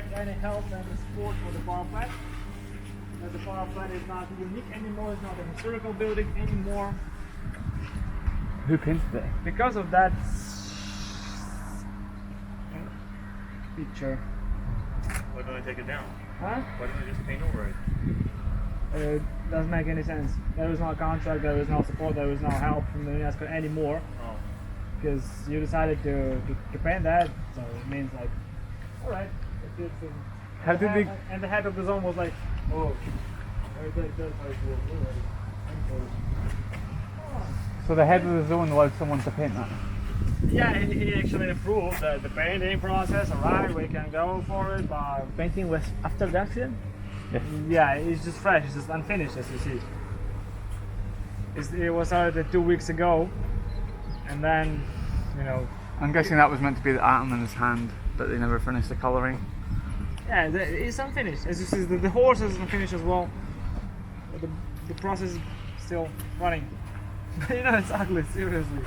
expect any help and support for the power plant. The power plant is not unique anymore, it's not a historical building anymore. Who painted it? Because of that picture. Why don't I take it down? Huh? Why don't I just paint over it? It doesn't make any sense. There is no contract, there is no support, there is no help from the UNESCO anymore. Oh. Because you decided to paint that, so it means like, alright. How did they? And the head of the zone was like, oh. So the head of the zone allowed someone to paint that? Yeah, he actually approved the painting process. Alright, we can go for it, but painting was after the accident? Yes. Yeah, it's just fresh, it's just unfinished as you see. It was started 2 weeks ago, and then, you know. I'm guessing that was meant to be the atom in his hand, but they never finished the colouring. Yeah, it's unfinished. As you see, the horse is unfinished as well. The process is still running. You know, it's ugly, seriously.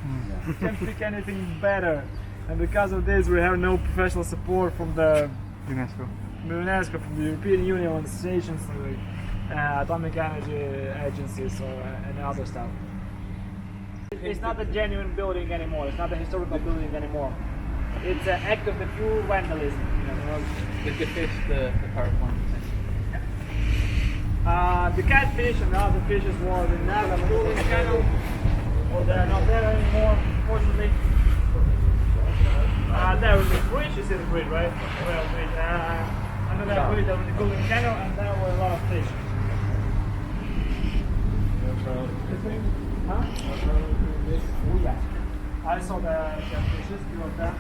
You can't pick anything better. And because of this, we have no professional support from the UNESCO. From the European Union on stations, like Atomic Energy Agencies or and other stuff. It's not a genuine building anymore. It's not a historical building anymore. It's an act of the pure vandalism. You know. Did they fish the power plant? The catfish and the other fishes were in the cooling channel. Well, they're not there anymore, fortunately. There was a bridge, you see the bridge, right? Well, bridge. Under that bridge there was a cooling channel and there were a lot of fish. Huh? Oh yeah. I saw the fishes, two of them.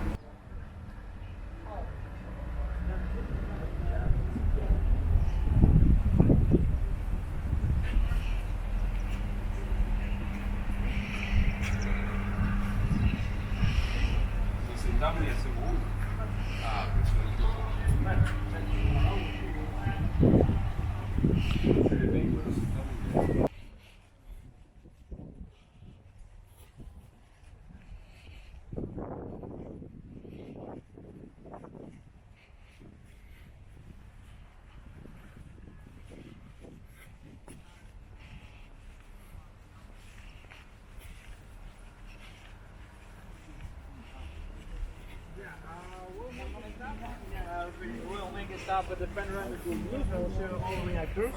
We'll make a stop at the panoramic room. We'll show all reactors.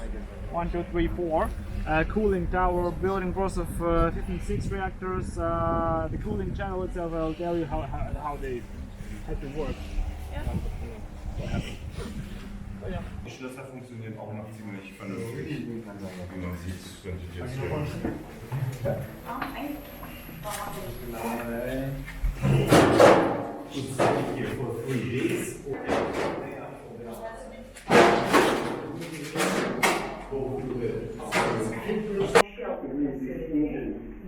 1, 2, 3, 4. Cooling tower, building process of 56 reactors. The cooling channel itself, I'll tell you how they had to work. Die Schlösser funktionieren auch noch ziemlich vernünftig, wie man sieht, könnte ich jetzt here for 3 days.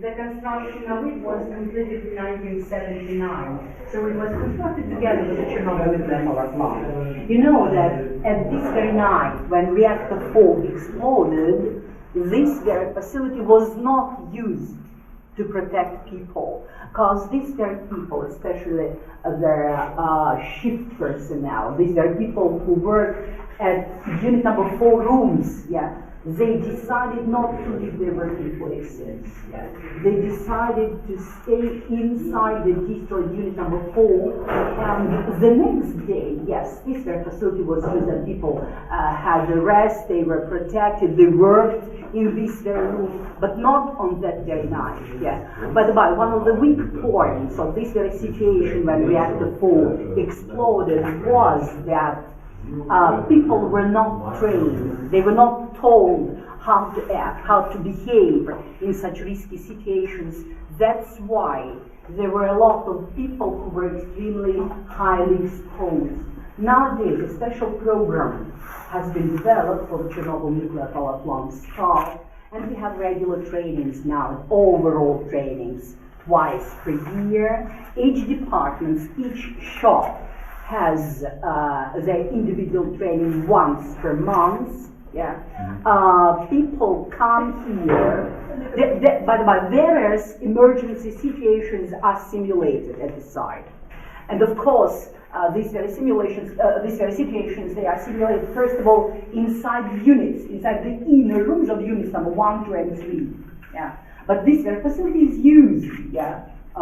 The construction of it was completed in 1979, so it was constructed together with the Chernobyl Nuclear Power Plant. You know that at this very night, when Reactor 4 exploded, this very facility was not used to protect people, because these very people, especially their shift personnel, these are people who work at unit number 4 rooms, they decided not to leave their working places. They decided to stay inside the destroyed unit number 4, and the next day, yes, this very facility was used and people had the rest, they were protected, they worked in this very room, but not on that very night. By the way, one of the weak points of this very situation when Reactor 4 exploded was that people were not trained, they were not told how to act, how to behave in such risky situations. That's why there were a lot of people who were extremely highly exposed. Nowadays, a special program has been developed for the Chernobyl Nuclear Power Plant staff, and we have regular trainings now, overall trainings, twice per year. Each department, each shop has their individual training once per month. People come here. By the way, various emergency situations are simulated at the site. And of course, these very simulations, these very situations, they are simulated first of all inside units, inside the inner rooms of units number 1, 2, and 3. Yeah. But this very facility is used,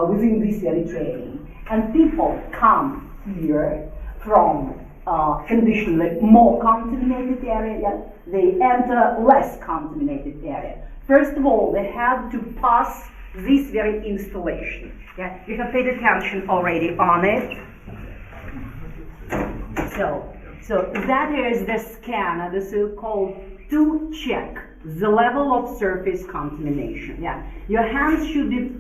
within this very training, and people come here from conditionally more contaminated area. They enter less contaminated area. First of all, they have to pass this very installation. Yeah, you have paid attention already on it. So that is the scanner, the so-called to check the level of surface contamination. Yeah, your hands should be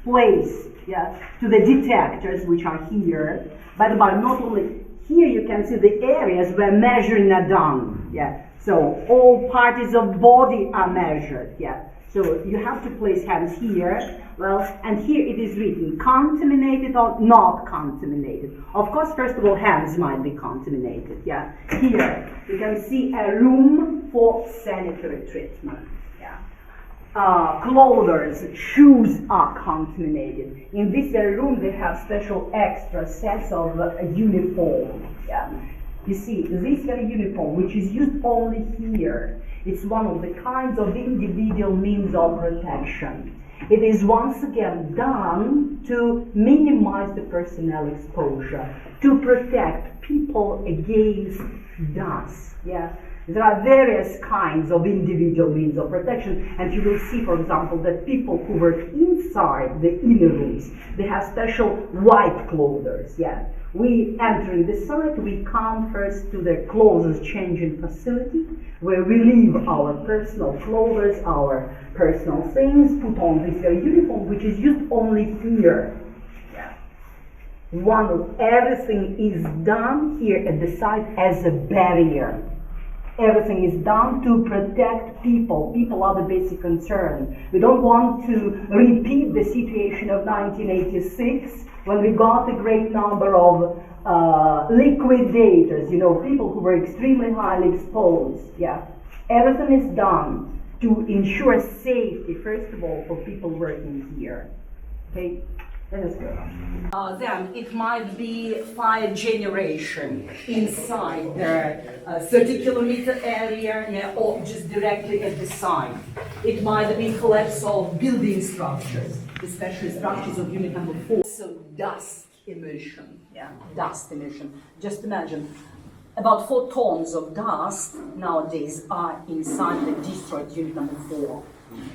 placed to the detectors which are here. By the way, not only here you can see the areas where measuring are done. Yeah, so all parties of body are measured. Yeah. So you have to place hands here, well, and here it is written, contaminated or not contaminated. Of course, first of all, hands might be contaminated, yeah. Here, you can see a room for sanitary treatment, yeah. Clothes, shoes are contaminated. In this room, they have special extra sets of uniform, yeah. You see, this very uniform, which is used only here, it's one of the kinds of individual means of protection. It is once again done to minimize the personnel exposure, to protect people against dust. Yeah? There are various kinds of individual means of protection, and you will see, for example, that people who work inside the inner rooms, they have special white clothes. Yeah? We enter the site, we come first to the clothes changing facility, where we leave our personal clothes, our personal things, put on this very uniform, which is used only here. Yeah. Everything is done here at the site as a barrier. Everything is done to protect people. People are the basic concern. We don't want to repeat the situation of 1986 when we got a great number of liquidators, people who were extremely highly exposed. Yeah, everything is done to ensure safety, first of all, for people working here. Okay. Let us go. Then it might be fire generation inside the 30-kilometer area, or just directly at the site. It might be collapse of building structures, especially structures of unit number 4. So dust emission, dust emission. Just imagine, about 4 tons of dust nowadays are inside the destroyed unit number 4.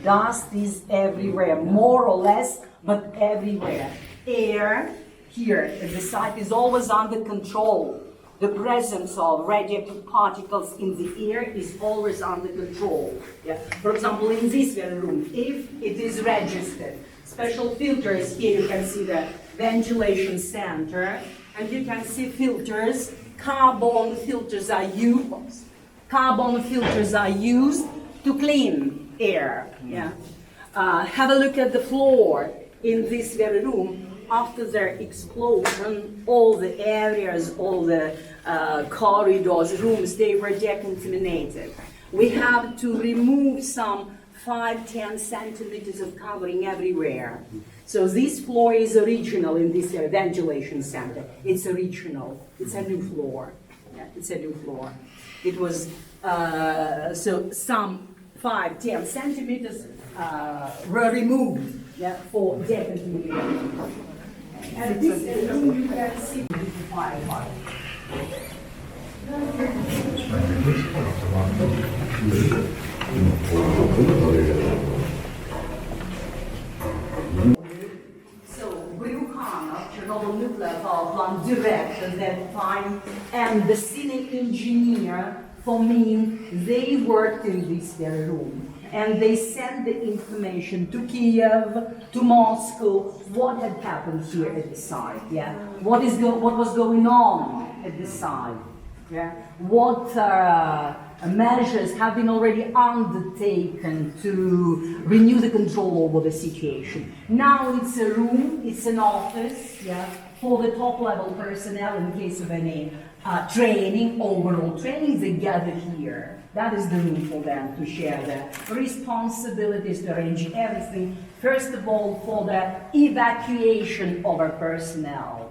Dust is everywhere, more or less, but everywhere. Air here at the site is always under control. The presence of radioactive particles in the air is always under control. Yeah. For example, in this very room, if it is registered, special filters, here you can see the ventilation center, and you can see filters, carbon filters are used. Carbon filters are used to clean air. Yeah. Have a look at the floor in this very room. After their explosion, all the areas, all the corridors, rooms, they were decontaminated. We have to remove some 5-10 centimeters of covering everywhere. So this floor is original in this ventilation center. It's original. It's a new floor. Yeah, it's a new floor. It was so some 5-10 centimeters were removed for decontamination. And this is you can see the firefight. So Chernobyl Nuclear Power Plant director at that time, and the civil engineer for me, they worked in this very room. And they sent the information to Kiev, to Moscow, what had happened here at the site, what was going on at the site, what measures have been already undertaken to renew the control over the situation. Now it's a room, it's an office, for the top-level personnel in case of any training, overall training, they gather here. That is the room for them to share the responsibilities, to arrange everything. First of all, for the evacuation of our personnel.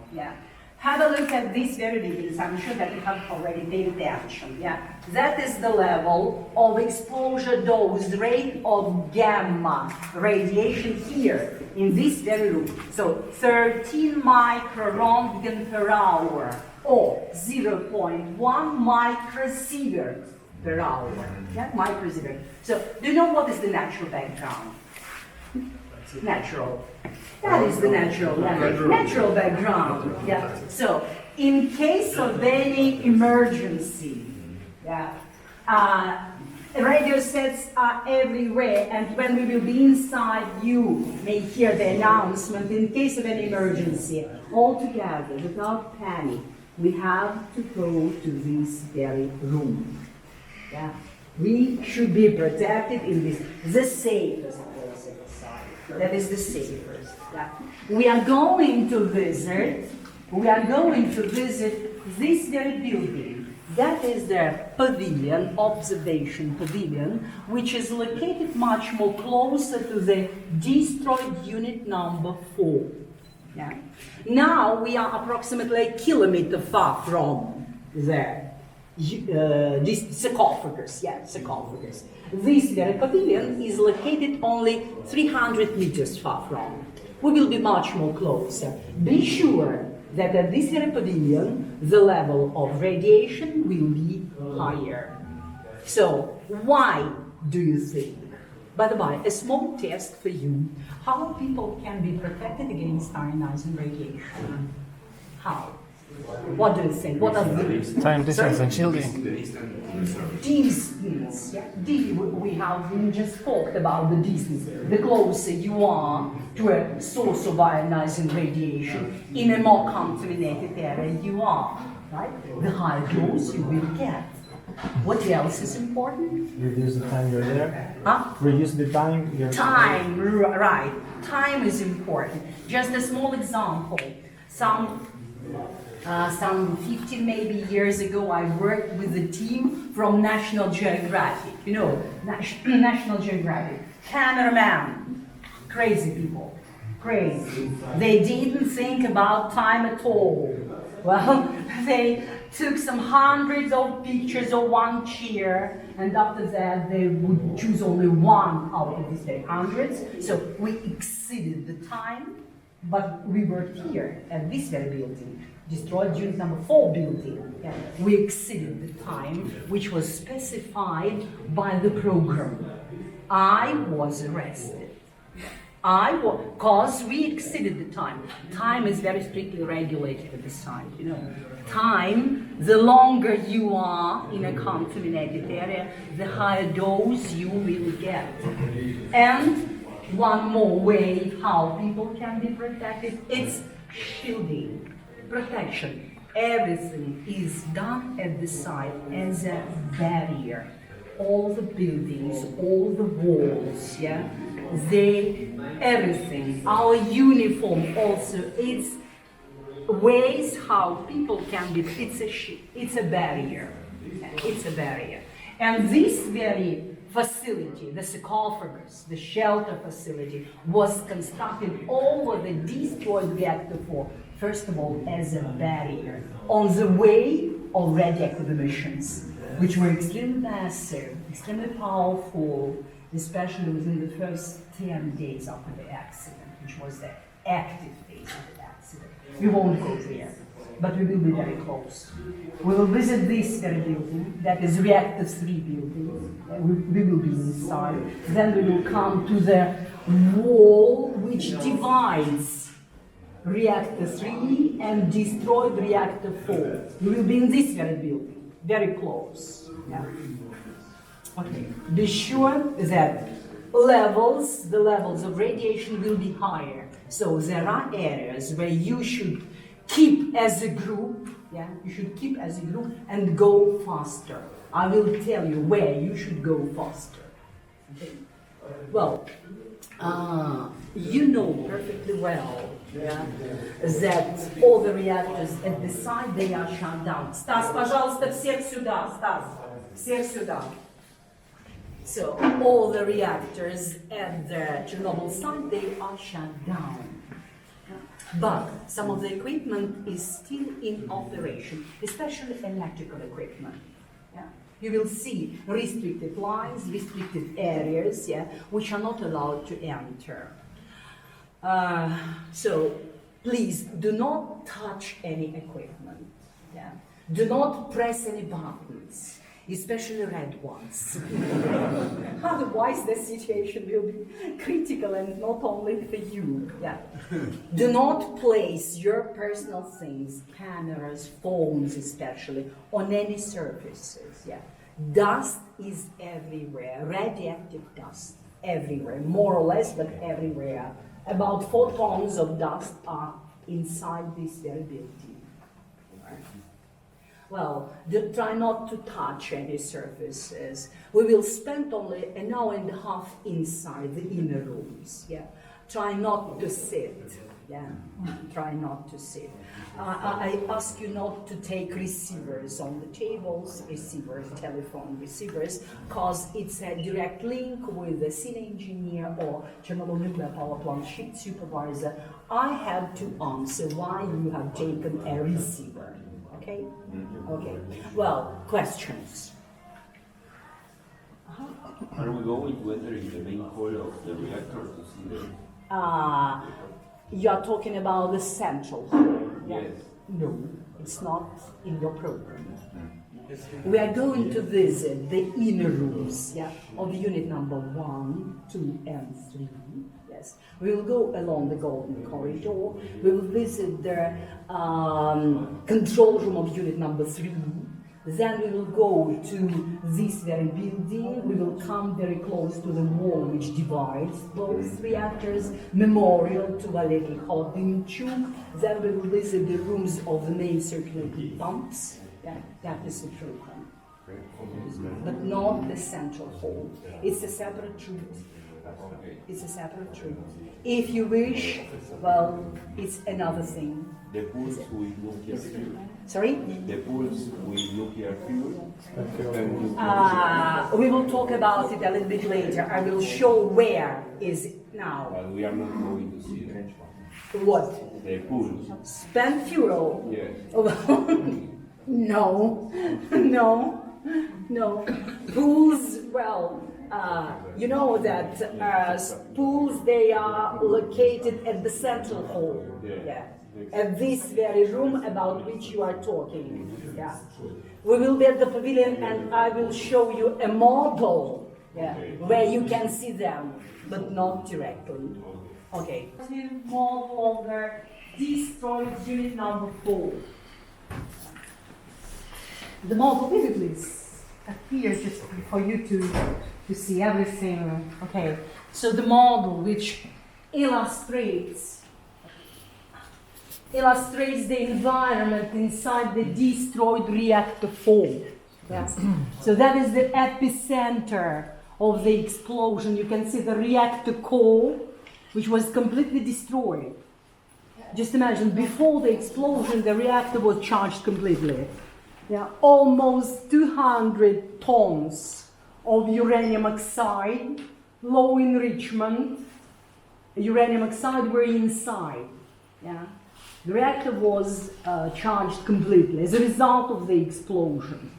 Have a look at these very details. I'm sure that you have already paid attention. Yeah, that is the level of exposure dose rate of gamma radiation here in this very room. So 13 microrontgen per hour or 0.1 microsievert per hour. Yeah, microsievert. So do you know what is the natural background? Natural. That is the natural background. Yeah. So, in case of any emergency, yeah, radio sets are everywhere, and when we will be inside, you may hear the announcement. In case of any emergency, all together, without panic, we have to go to this very room. Yeah. We should be protected in this, the safest place in the site. That is the safest. Yeah. We are going to visit this very building. That is the pavilion, observation pavilion, which is located much more closer to the destroyed unit number 4. Yeah. Now we are approximately a kilometer far from there. This sarcophagus, sarcophagus. This very pavilion is located only 300 meters far from. We will be much more closer. Be sure that at this very pavilion, the level of radiation will be higher. So, why do you think? By the way, a small test for you, how people can be protected against ionizing radiation. How? What do you think? What are the Time, distance, and shielding. distance? Yeah. We have just talked about the distance. The closer you are to a source of ionizing radiation, in a more contaminated area you are, right? The higher dose you will get. What else is important? Reduce the time you're there. Huh? Reduce the time you're Time, right. Time is important. Just a small example. Some 15 maybe years ago, I worked with a team from National Geographic. You know, National Geographic. Cameraman. Crazy people. Crazy. They didn't think about time at all. Well, they took some hundreds of pictures of one chair, and after that they would choose only one out of these hundreds. So we exceeded the time, but we were here at this very building, destroyed unit number 4 building. Yeah. We exceeded the time which was specified by the program. I was arrested. Because we exceeded the time. Time is very strictly regulated at this time, you know. Time, the longer you are in a contaminated area, the higher dose you will get. And one more way how people can be protected, it's shielding, protection. Everything is done at the site as a barrier. All the buildings, all the walls, yeah, everything, our uniform also, it's ways how people can be, it's a barrier, it's a barrier. And this very facility, the sarcophagus, the shelter facility, was constructed over the destroyed reactor 4, first of all, as a barrier on the way of radioactive emissions, which were extremely massive, extremely powerful, especially within the first 10 days after the accident, which was the active phase of the accident. We won't go there, but we will be very close. We will visit this very building, that is Reactor 3 building. We will be inside. Then we will come to the wall which divides Reactor 3 and destroyed Reactor 4. We will be in this very building, very close. Yeah. Okay. Be sure that the levels of radiation will be higher. So there are areas where you should keep as a group, yeah, you should keep as a group and go faster. I will tell you where you should go faster. Okay. Well, you know perfectly well, yeah, that all the reactors at the site, they are shut down. Стас, пожалуйста, всех сюда, Стас, всех сюда. So all the reactors at the Chernobyl site, they are shut down. But some of the equipment is still in operation, especially electrical equipment. Yeah. You will see restricted lines, restricted areas, yeah, which are not allowed to enter. So please do not touch any equipment. Yeah. Do not press any buttons, especially red ones. Otherwise, the situation will be critical and not only for you. Yeah. Do not place your personal things, cameras, phones especially, on any surfaces. Yeah. Dust is everywhere, radioactive dust everywhere, more or less, but everywhere. About 4 tons of dust are inside this very building. Right. Well, try not to touch any surfaces. We will spend only an hour and a half inside the inner rooms. Yeah, try not to sit. Yeah, try not to sit. I ask you not to take receivers on the tables, telephone receivers, because it's a direct link with the scene engineer or Chernobyl Nuclear Power Plant shift supervisor. I have to answer why you have taken a receiver. Okay? Okay. Well, questions? Are we going to enter in the main hall of the reactor to see the... You are talking about the central hall. Yes. No, it's not in your program. We are going to visit the inner rooms, yeah, of unit number 1, 2, and 3. Yes, we will go along the golden corridor. We will visit the control room of unit number 3. Then we will go to this very building. We will come very close to the wall which divides both reactors, memorial to Valery Hodinchuk. Then we will visit the rooms of the main circulating pumps. Yeah, that is the program. But not the central hall. It's a separate room. It's a separate room. If you wish, well, it's another thing. The pools with nuclear fuel. Sorry? The pools with nuclear fuel. We will talk about it a little bit later. I will show where is it now. But we are not going to see them. What? The pools. Spent fuel? Yes. No, no, no. Pools, well, you know that pools, they are located at the central hall. Yeah. At this very room about which you are talking. Yeah. We will be at the pavilion and I will show you a model, yeah, where you can see them, but not directly. Okay. Model of the destroyed unit number 4. The model, please appear just for you to see everything. Okay. So the model which illustrates the environment inside the destroyed reactor 4. Yes. So that is the epicenter of the explosion. You can see the reactor core, which was completely destroyed. Just imagine, before the explosion, the reactor was charged completely. Yeah, almost 200 tons of uranium oxide, low enrichment. Uranium oxide were inside. Yeah. The reactor was charged completely as a result of the explosion.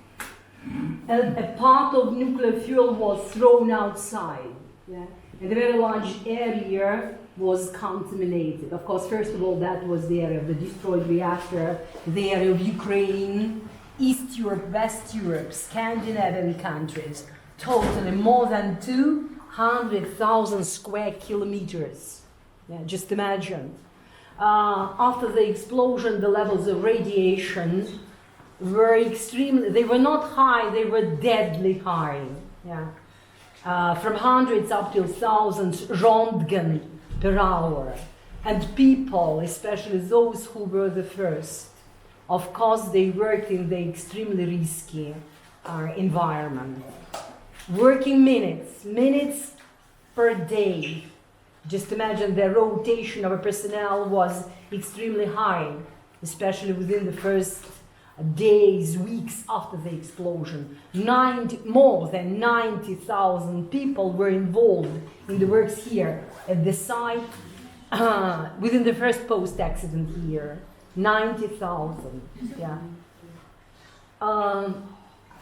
A part of nuclear fuel was thrown outside. Yeah? And a very large area was contaminated. Of course, first of all, that was the area of the destroyed reactor, the area of Ukraine, East Europe, West Europe, Scandinavian countries. Totally more than 200,000 square kilometers. Yeah, just imagine. After the explosion, the levels of radiation were they were not high, they were deadly high. Yeah. From hundreds up to thousands Röntgen per hour. And people, especially those who were the first, of course, they worked in the extremely risky environment. Working minutes per day. Just imagine the rotation of a personnel was extremely high, especially within the first days, weeks after the explosion. More than 90,000 people were involved in the works here at the site within the first post-accident year, 90,000. Yeah.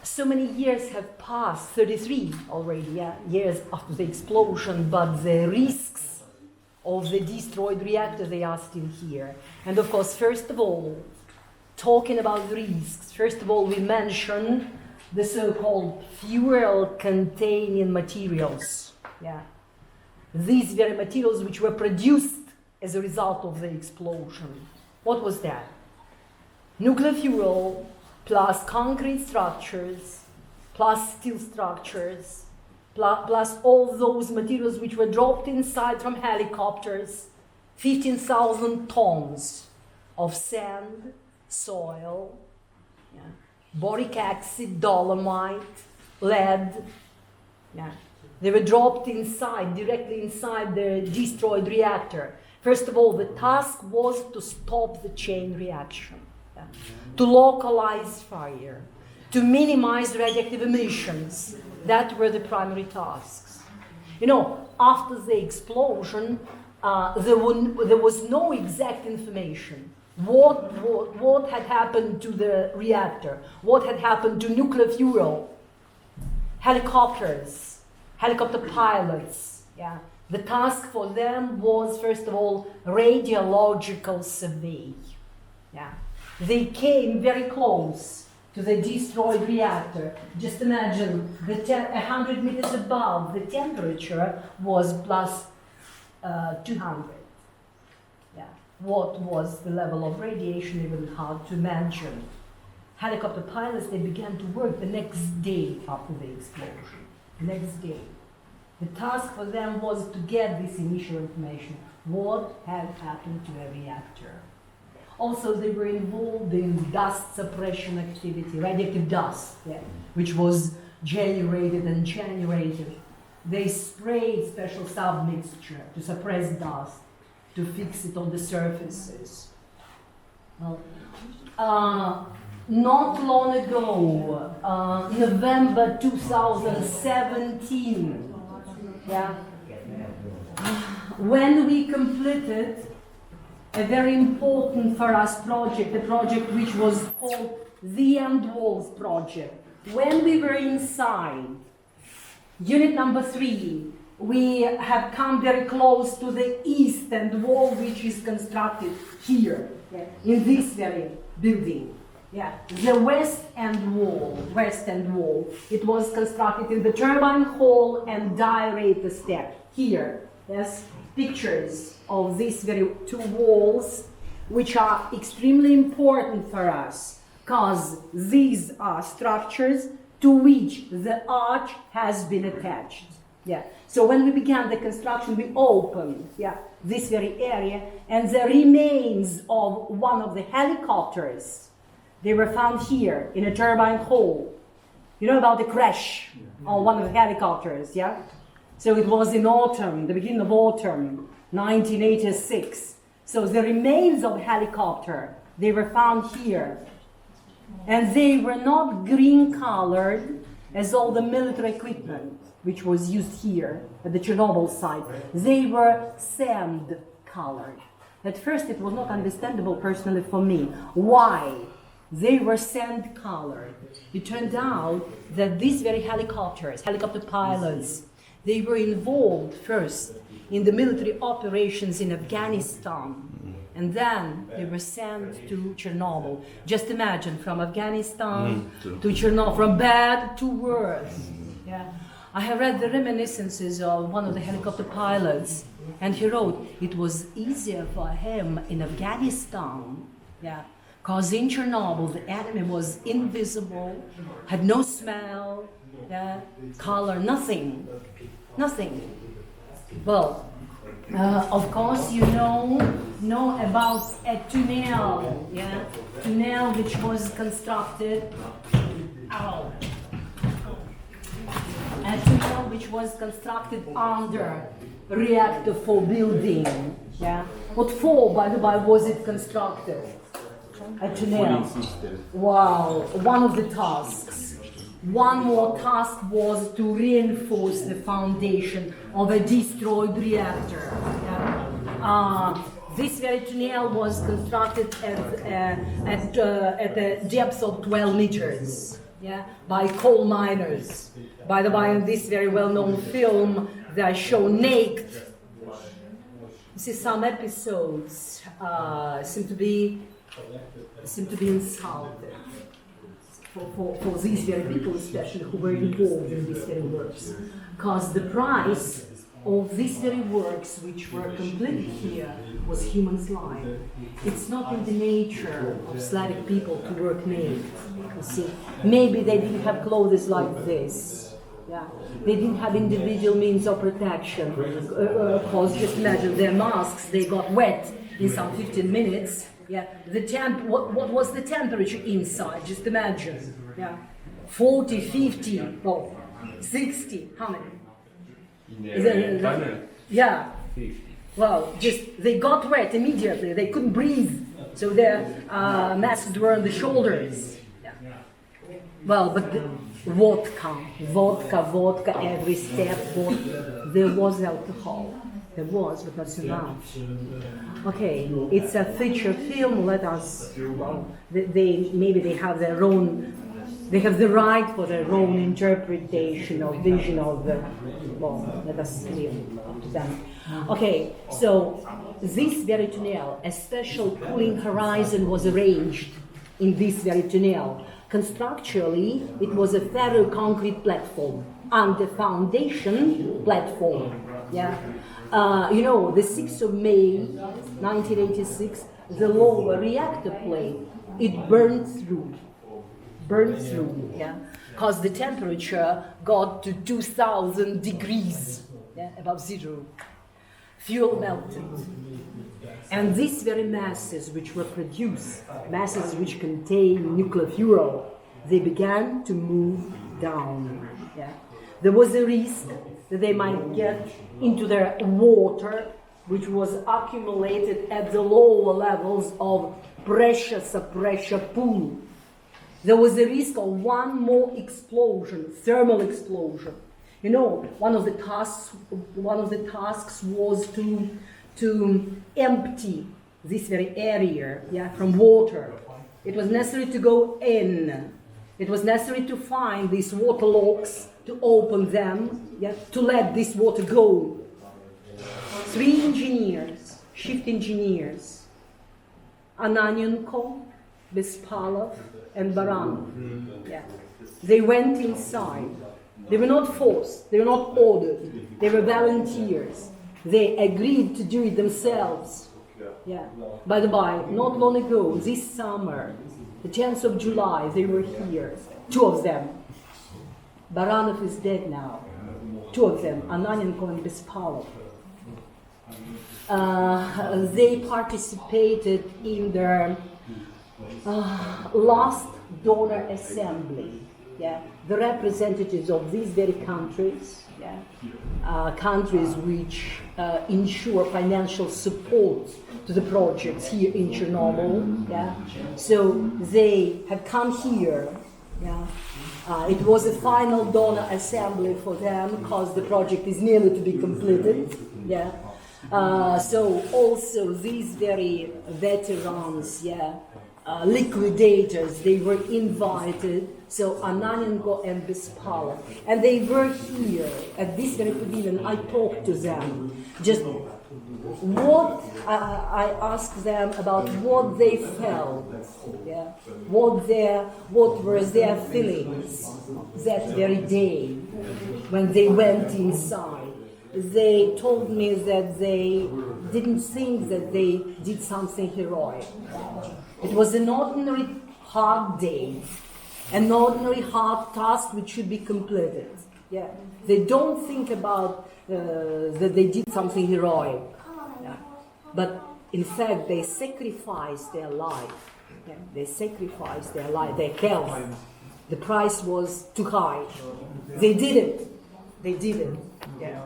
So many years have passed, 33 already, yeah, years after the explosion, but the risks of the destroyed reactor, they are still here. And of course, first of all, talking about the risks, first of all, we mention the so-called fuel-containing materials. Yeah. These very materials which were produced as a result of the explosion. What was that? Nuclear fuel plus concrete structures, plus steel structures, plus all those materials which were dropped inside from helicopters, 15,000 tons of sand, soil, yeah, boric acid, dolomite, lead. Yeah. They were dropped inside, directly inside the destroyed reactor. First of all, the task was to stop the chain reaction, yeah, to localize fire, to minimize radioactive emissions. That were the primary tasks. You know, after the explosion, there was no exact information. What had happened to the reactor? What had happened to nuclear fuel? Helicopters, helicopter pilots, yeah. The task for them was, first of all, radiological survey. Yeah. They came very close to the destroyed reactor. Just imagine, 100 meters above, the temperature was plus 200. Yeah. What was the level of radiation? Even hard to imagine. Helicopter pilots, they began to work the next day after the explosion. The next day. The task for them was to get this initial information. What had happened to the reactor? Also, they were involved in dust suppression activity, radioactive dust, yeah, which was generated and generated. They sprayed special submixture to suppress dust, to fix it on the surfaces. Well, not long ago, November 2017, yeah, when we completed a very important for us project, a project which was called the End Walls Project. When we were inside, unit number 3, we have come very close to the east end wall, which is constructed here, yeah, in this very building. Yeah, the west end wall, it was constructed in the turbine hall and diaerator step. Here, yes, pictures of these very two walls, which are extremely important for us, because these are structures to which the arch has been attached. Yeah. So when we began the construction, we opened, yeah, this very area, and the remains of one of the helicopters, they were found here in a turbine hall. You know about the crash on one of the helicopters, yeah? So it was in autumn, the beginning of autumn, 1986. So the remains of helicopter, they were found here. And they were not green colored as all the military equipment which was used here at the Chernobyl site. They were sand colored. At first it was not understandable personally for me. Why? They were sand colored. It turned out that these very helicopters, helicopter pilots, they were involved first in the military operations in Afghanistan, and then they were sent to Chernobyl. Just imagine, from Afghanistan to Chernobyl, from bad to worse. Yeah. I have read the reminiscences of one of the helicopter pilots, and he wrote it was easier for him in Afghanistan, yeah, because in Chernobyl the enemy was invisible, had no smell, yeah, color, nothing. Well, of course, you know about a tunnel, yeah, tunnel which was constructed. A tunnel which was constructed under Reactor 4 building. Yeah. What for, by the way, was it constructed? A tunnel. Wow. One of the tasks. One more task was to reinforce the foundation of a destroyed reactor. Yeah. This very tunnel was constructed at a depth of 12 meters, yeah, by coal miners. By the way, in this very well-known film, they are shown naked. You see, some episodes seem to be insulted for these very people, especially who were involved in these very works, because the price of these very works which were completed here was human's life. It's not in the nature of Slavic people to work naked. You see, maybe they didn't have clothes like this. Yeah, they didn't have individual means of protection. Because just imagine their masks, they got wet in some 15 minutes. Yeah, what was the temperature inside? Just imagine. Yeah, 40, 50, well, 60. How many? Yeah. Well, just they got wet immediately. They couldn't breathe, so their masks were on the shoulders. Yeah. Well, but vodka, every step. There was alcohol. There was, but not so much. Okay, it's a feature film. Let us. Well, maybe they have their own. They have the right for their own interpretation or vision of the. Well, let us leave up to them. Okay, so this very tunnel, a special cooling horizon was arranged in this very tunnel. Constructually, it was a ferro-concrete platform and the foundation platform. Yeah, you know, the 6th of May, 1986, the lower reactor plate, it burned through. Yeah, because the temperature got to 2,000 degrees, yeah, above zero. Fuel melted. And these very masses which were produced, masses which contain nuclear fuel, they began to move down. Yeah. There was a risk that they might get into their water, which was accumulated at the lower levels of pressure pool. There was a risk of one more explosion, thermal explosion. You know, one of the tasks was to empty this very area, yeah, from water. It was necessary to go in. It was necessary to find these water locks, to open them, yeah, to let this water go. 3 engineers, shift engineers, Ananenko, Bespalov, and Baranov. Yeah. They went inside. They were not forced, they were not ordered, they were volunteers. They agreed to do it themselves. Yeah. By the by, not long ago, this summer, the 10th of July, they were here. 2 of them. Baranov is dead now. 2 of them, Ananenko and Bespalov. They participated in their last donor assembly. Yeah, the representatives of these very countries, yeah, countries which ensure financial support to the projects here in Chernobyl. Yeah, so they have come here. Yeah, it was a final donor assembly for them because the project is nearly to be completed. Yeah, so also these very veterans, yeah. Liquidators, they were invited, so Ananenko and Bespalov, and they were here at this very pavilion. I talked to them, just what I asked them about what they felt, yeah, what were their feelings that very day when they went inside. They told me that they didn't think that they did something heroic. It was an ordinary hard day, an ordinary hard task which should be completed. Yeah, they don't think about that they did something heroic, yeah. But in fact they sacrificed their life. Yeah. They sacrificed their life, their health. The price was too high. They did it. They did it. Yeah.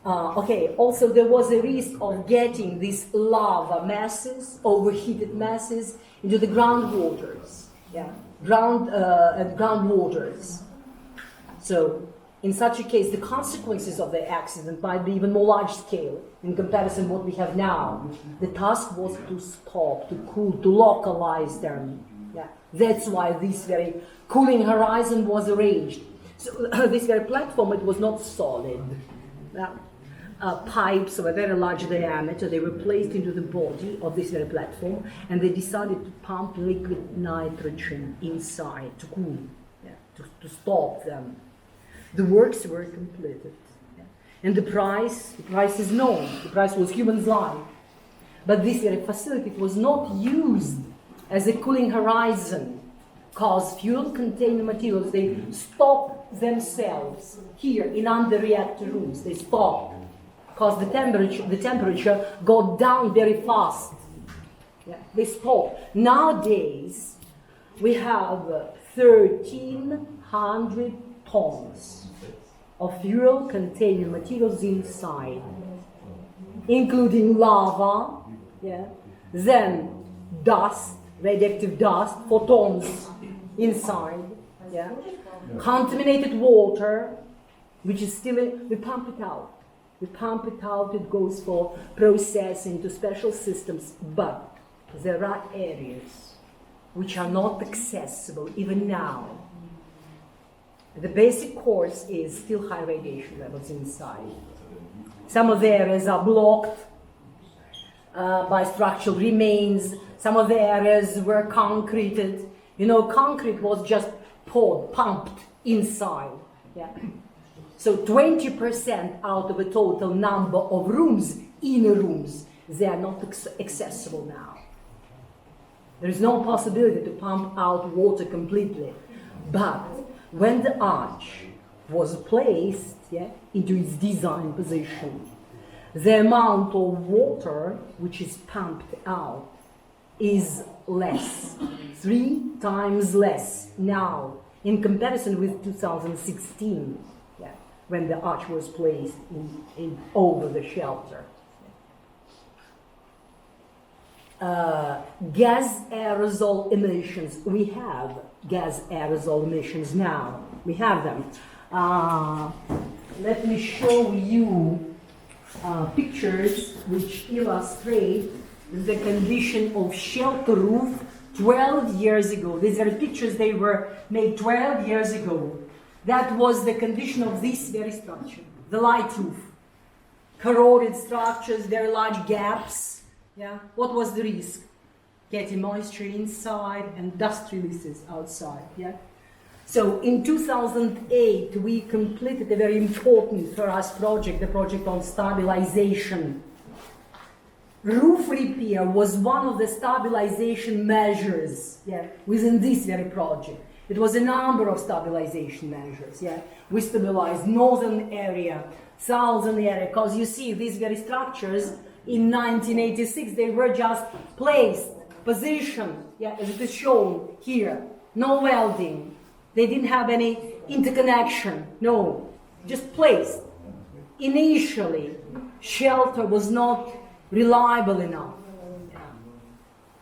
Okay, also there was a risk of getting these lava masses, overheated masses, into the groundwaters, yeah, groundwaters. So in such a case, the consequences of the accident might be even more large scale in comparison to what we have now. The task was to stop, to cool, to localize them. Yeah. That's why this very cooling horizon was arranged. So this very platform, it was not solid. Yeah. Pipes of a very large diameter, they were placed into the body of this very platform, and they decided to pump liquid nitrogen inside to cool, yeah, to stop them. The works were completed. Yeah. And the price is known. The price was human life. But this very facility was not used as a cooling horizon, because fuel-containing materials, they stop themselves here in under-reactor rooms. They stop, because the temperature got down very fast. Yeah. They stop. Nowadays, we have 1,300 tons of fuel-containing materials inside, including lava, yeah, then dust, radioactive dust, photons inside, yeah, contaminated water, which is still, we pump it out. We pump it out, it goes for processing to special systems, but there are areas which are not accessible even now. The basic course is still high radiation levels inside. Some of the areas are blocked by structural remains. Some of the areas were concreted. You know, concrete was just poured, pumped inside. Yeah. So 20% out of a total number of rooms, inner rooms, they are not accessible now. There is no possibility to pump out water completely. But when the arch was placed, yeah, into its design position, the amount of water which is pumped out is less, 3 times less now in comparison with 2016, yeah, when the arch was placed in over the shelter. Gas aerosol emissions, we have gas aerosol emissions now. We have them. Let me show you pictures which illustrate the condition of shelter roof 12 years ago. These are pictures, they were made 12 years ago. That was the condition of this very structure, the light roof. Corroded structures, very large gaps. Yeah. What was the risk? Getting moisture inside and dust releases outside. Yeah. So in 2008, we completed a very important for us project, the project on stabilization. Roof repair was one of the stabilization measures, yeah, within this very project. It was a number of stabilization measures. Yeah. We stabilized northern area, southern area, because you see these very structures in 1986, they were just placed, positioned, yeah, as it is shown here. No welding. They didn't have any interconnection. No, just placed. Initially, shelter was not reliable enough.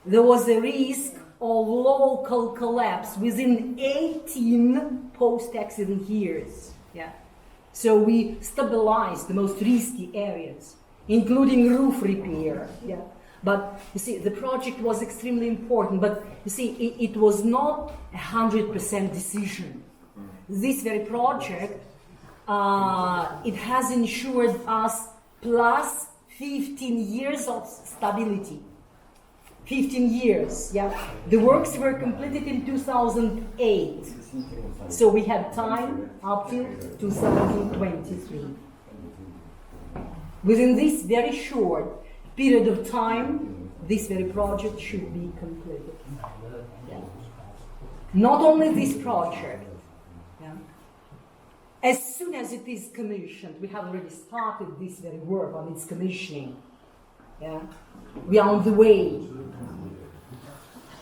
There was a risk of local collapse within 18 post-accident years. Yeah. So we stabilized the most risky areas, including roof repair. Yeah. But you see, the project was extremely important, but you see, it was not 100% decision. This very project, it has ensured us plus 15 years of stability. 15 years, yeah. The works were completed in 2008, so we have time up till 2023. Within this very short period of time, this very project should be completed. Yeah. Not only this project, yeah. As soon as it is commissioned, we have already started this very work on its commissioning. Yeah. We are on the way.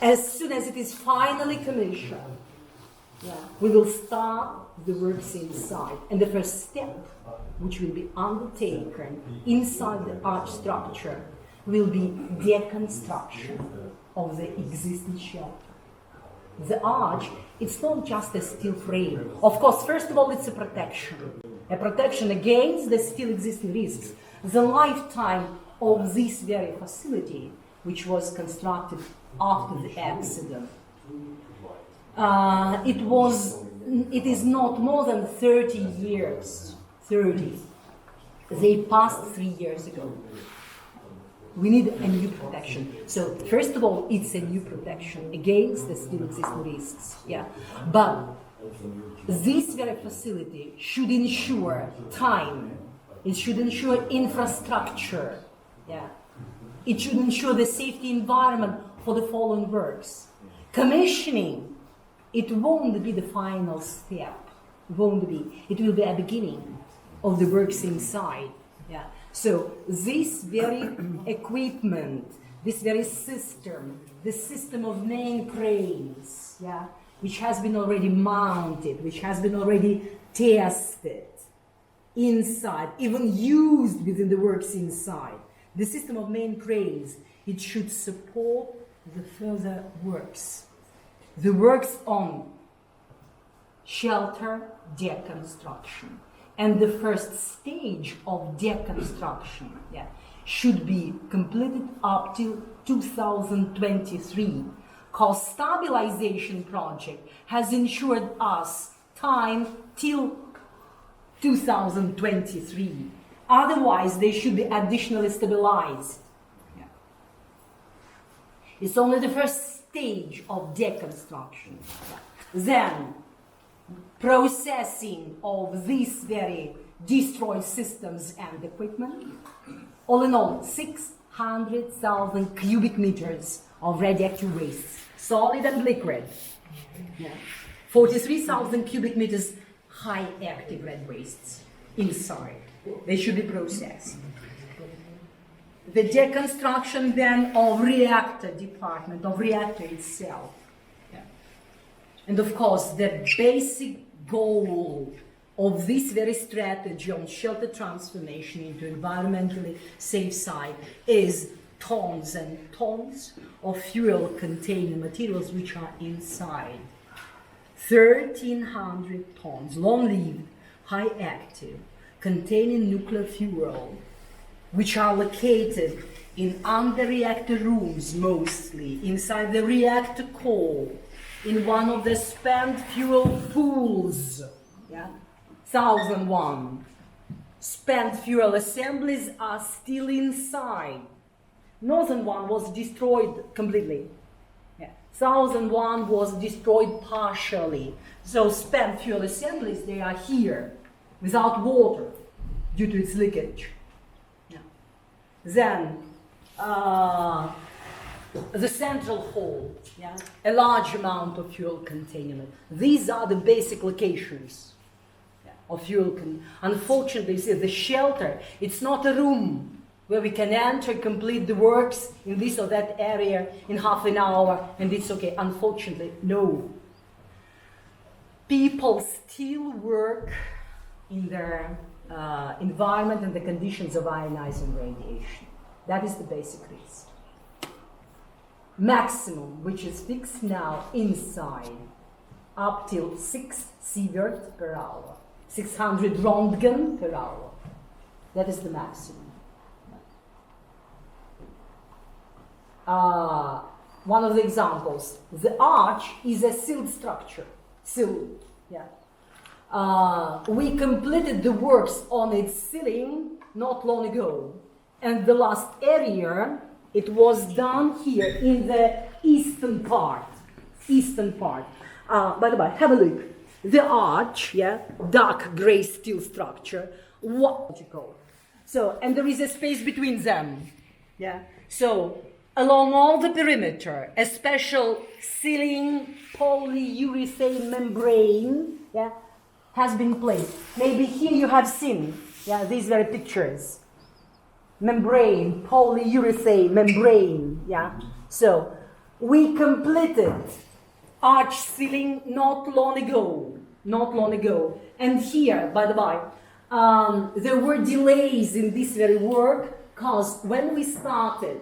As soon as it is finally commissioned, yeah, we will start the works inside. And the first step, which will be undertaken inside the arch structure, will be deconstruction of the existing shelter. The arch, it's not just a steel frame. Of course, first of all, it's a protection against the still existing risks. The lifetime of this very facility, which was constructed after the accident, it is not more than 30 years. 30. They passed 3 years ago. We need a new protection. So first of all, it's a new protection against the still existing risks. Yeah, but this very facility should ensure time. It should ensure infrastructure. Yeah, it should ensure the safety environment for the following works. Commissioning, it won't be the final step. It won't be. It will be a beginning of the works inside. Yeah. So this very equipment, this very system, the system of main cranes, yeah, which has been already mounted, which has been already tested inside, even used within the works inside, the system of main cranes, it should support the further works. The works on shelter deconstruction. And the first stage of deconstruction should be completed up till 2023. Because stabilization project has ensured us time till 2023. Otherwise, they should be additionally stabilized. Yeah. It's only the first stage of deconstruction. Yeah. Then, processing of these very destroyed systems and equipment. All in all, 600,000 cubic meters of radioactive waste, solid and liquid. Yeah. 43,000 cubic meters high active red wastes inside. They should be processed. The deconstruction then of reactor department, of reactor itself. Yeah. And of course, the basic goal of this very strategy on shelter transformation into environmentally safe site is tons and tons of fuel containing materials which are inside. 1,300 tons, long-lived, high-active, containing nuclear fuel, which are located in under-reactor rooms mostly, inside the reactor core, in one of the spent fuel pools, 1,001. Spent fuel assemblies are still inside. Northern one was destroyed completely. 1,001 was destroyed partially. So spent fuel assemblies, they are here, without water, due to its leakage. Then, the central hall, a large amount of fuel containment. These are the basic locations of fuel. Unfortunately, you see, the shelter, it's not a room where we can enter, complete the works in this or that area in half an hour, and it's okay. Unfortunately, no. People still work in their environment and the conditions of ionizing radiation. That is the basic risk. Maximum, which is fixed now inside, up till 6 sievert per hour, 600 Röntgen per hour. That is the maximum. One of the examples, the arch is a sealed structure. Sealed, we completed the works on its ceiling not long ago, and the last area, it was done here in the eastern part. By the way, have a look. The arch, dark gray steel structure, what you call. So, and there is a space between them. So, along all the perimeter, a special ceiling polyurethane membrane, has been placed. Maybe here you have seen, these very pictures. Membrane, polyurethane membrane, So, we completed arch ceiling not long ago. And here, by the way, there were delays in this very work, because when we started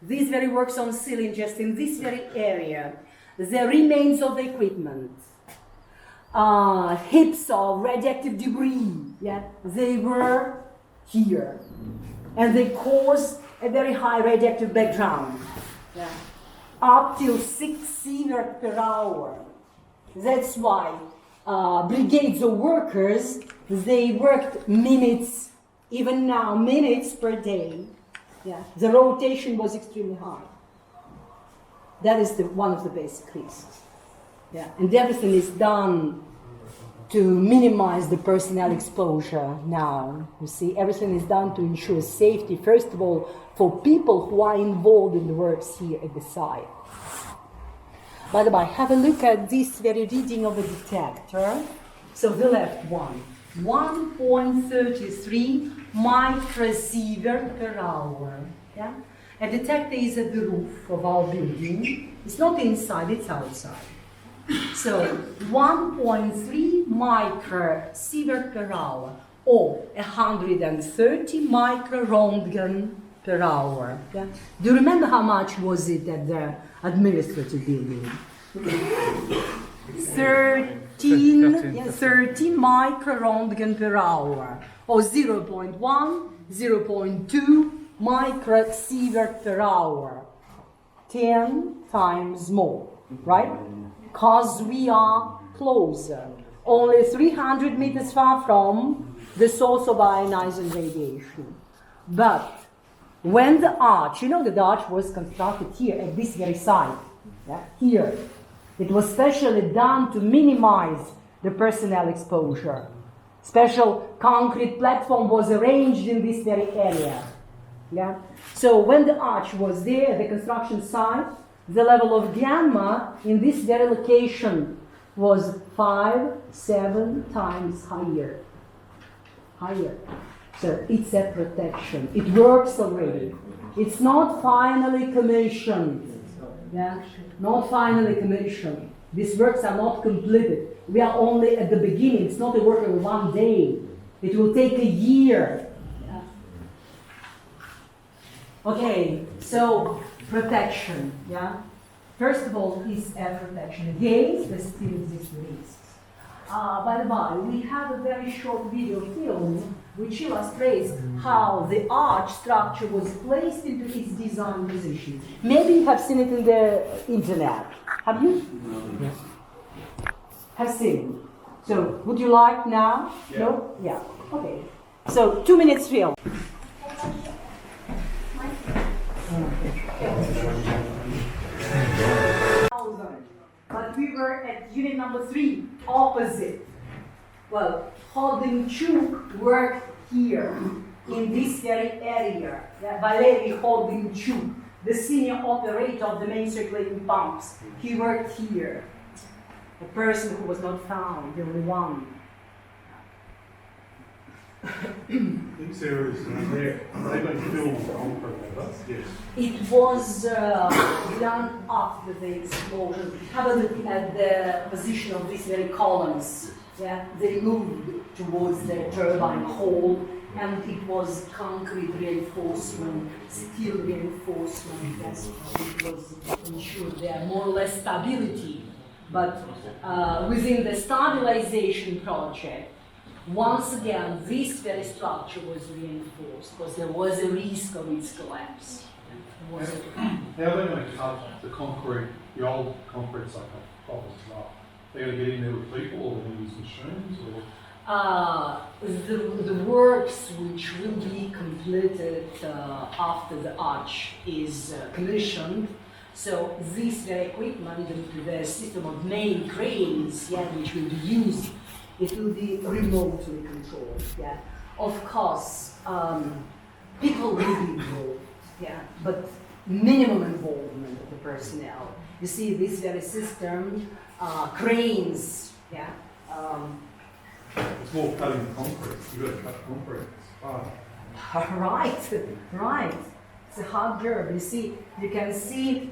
these very works on ceiling, just in this very area, the remains of the equipment, heaps of radioactive debris, yeah, they were here. And they caused a very high radioactive background, yeah, up till 6 sieverts per hour. That's why brigades of workers, they worked minutes, even now, minutes per day. Yeah, the rotation was extremely high. That is one of the basic risks. Yeah, and everything is done to minimize the personnel exposure now. You see, everything is done to ensure safety, first of all, for people who are involved in the works here at the site. By the way, have a look at this very reading of the detector. So the left one, 1.33 microsievert per hour. Yeah? A detector is at the roof of our building. It's not inside, it's outside. So 1.3 microsievert per hour, or 130 microrontgen per hour. Yeah? Do you remember how much was it at the administrative building? 13 microrontgen per hour, or 0.1, 0.2 microsievert per hour. 10 times more, right? Because we are closer, only 300 meters far from the source of ionizing radiation. But when the arch, you know, the arch was constructed here at this very site, yeah, here. It was specially done to minimize the personnel exposure. Special concrete platform was arranged in this very area. Yeah? So when the arch was there, the construction site, the level of gamma in this very location was 5-7 times higher. So it's a protection. It works already. It's not finally commissioned. Yeah? Not finally commissioned. These works are not completed. We are only at the beginning. It's not a work of one day. It will take a year. Yeah. Okay, so protection. Yeah. First of all, is air protection against the still existing risks. By the way, we have a very short video film which illustrates how the arch structure was placed into its design position. Maybe you have seen it in the internet. Have you? Yes. Have seen it. So, would you like now? Yeah. No? Yeah. Okay. So, 2 minutes film. But we were at unit number 3, opposite. Well, Holdingchuk worked here, in this very area. Yeah, Valery Holdingchuk, the senior operator of the main circulating pumps. He worked here. A person who was not found, the only one. These areas they've been filled with concrete. Yes. It was done after the explosion. Have a look at the position of these very columns. Yeah, they moved towards the turbine hall, and it was concrete reinforcement, steel reinforcement. Yes, it was ensured there more or less stability. But within the stabilization project, once again, this very structure was reinforced because there was a risk of its collapse. How are they going to cut the concrete, the old concrete properties up? They're going to get in there with people, or they're going to use machines, or? The works which will be completed after the arch is commissioned. So this very equipment, the system of main cranes, yeah, which will be used, it will be remotely controlled. Yeah, of course, people will be involved. Yeah, but minimum involvement of the personnel. You see, this very system, cranes. Yeah. It's more cutting the concrete. You've got to cut concrete. Right. It's a hard job. You see, you can see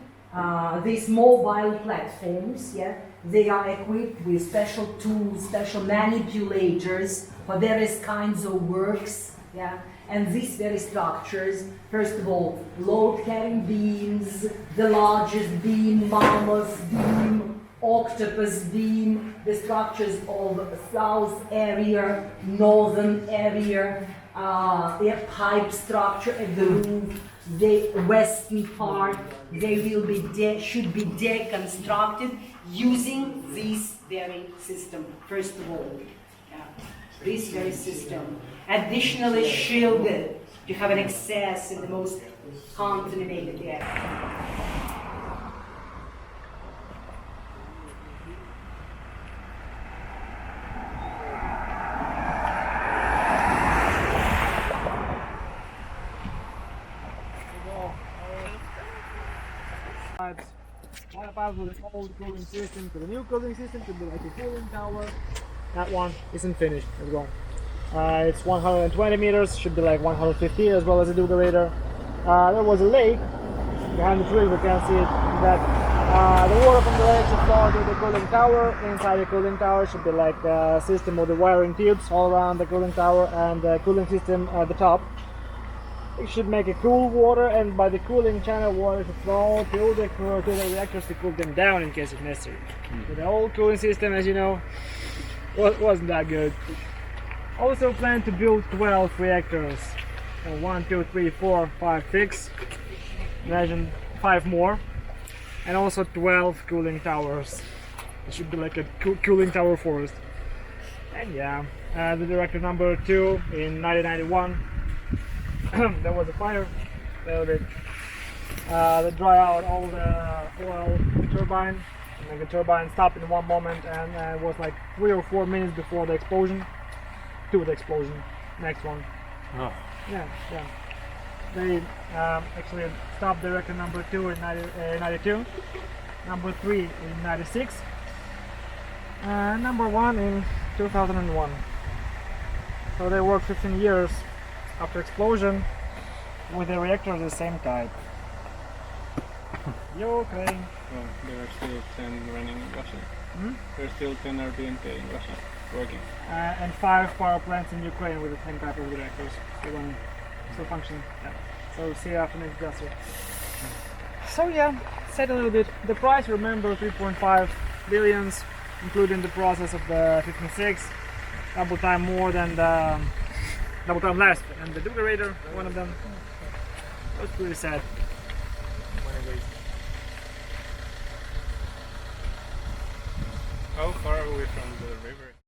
these mobile platforms. Yeah, they are equipped with special tools, special manipulators for various kinds of works. Yeah, and these very structures, first of all, load-carrying beams, the largest beam, mammoth beam, octopus beam, the structures of south area, northern area, a pipe structure at the roof, the western part, they will be should be deconstructed using this very system, first of all. Yeah. This very system. Additionally shielded to have an access in the most contaminated area. Bypass with the old cooling system to the new cooling system to be like a cooling tower. That one isn't finished as well. It's 120 meters, should be like 150 as well as a dugerator. There was a lake behind the tree, we can see it, that the water from the lake should flow to the cooling tower. Inside the cooling tower should be like a system of the wiring tubes all around the cooling tower and the cooling system at the top. It should make a cool water, and by the cooling channel water to flow to the reactors to cool them down in case it's necessary. So the old cooling system, as you know, wasn't that good. Also plan to build 12 reactors. 1, 2, 3, 4, 5, 6. Imagine 5 more. And also 12 cooling towers. It should be like a cooling tower forest. And yeah, the reactor number 2 in 1991. There was a fire, a little bit. They dry out all the oil turbine. And the turbine stopped in one moment, and it was like 3 or 4 minutes before the explosion. To the explosion. Next one. Oh. Yeah. They actually stopped the reactor number 2 in 92, number 3 in 96, and number 1 in 2001. So they worked 15 years after explosion with a reactor of the same type. Ukraine. Well, there are still 10 running in Russia. There are still 10 RBMK in Russia working. And 5 power plants in Ukraine with the same type of reactors. Still functioning. Yeah. So see you after next disaster. So yeah, said a little bit. The price, remember, 3.5 billions, including the process of the 15.6, double time more than the double time less, and the dugerator, one of them. It was pretty sad. Anyways. How far are we from the river?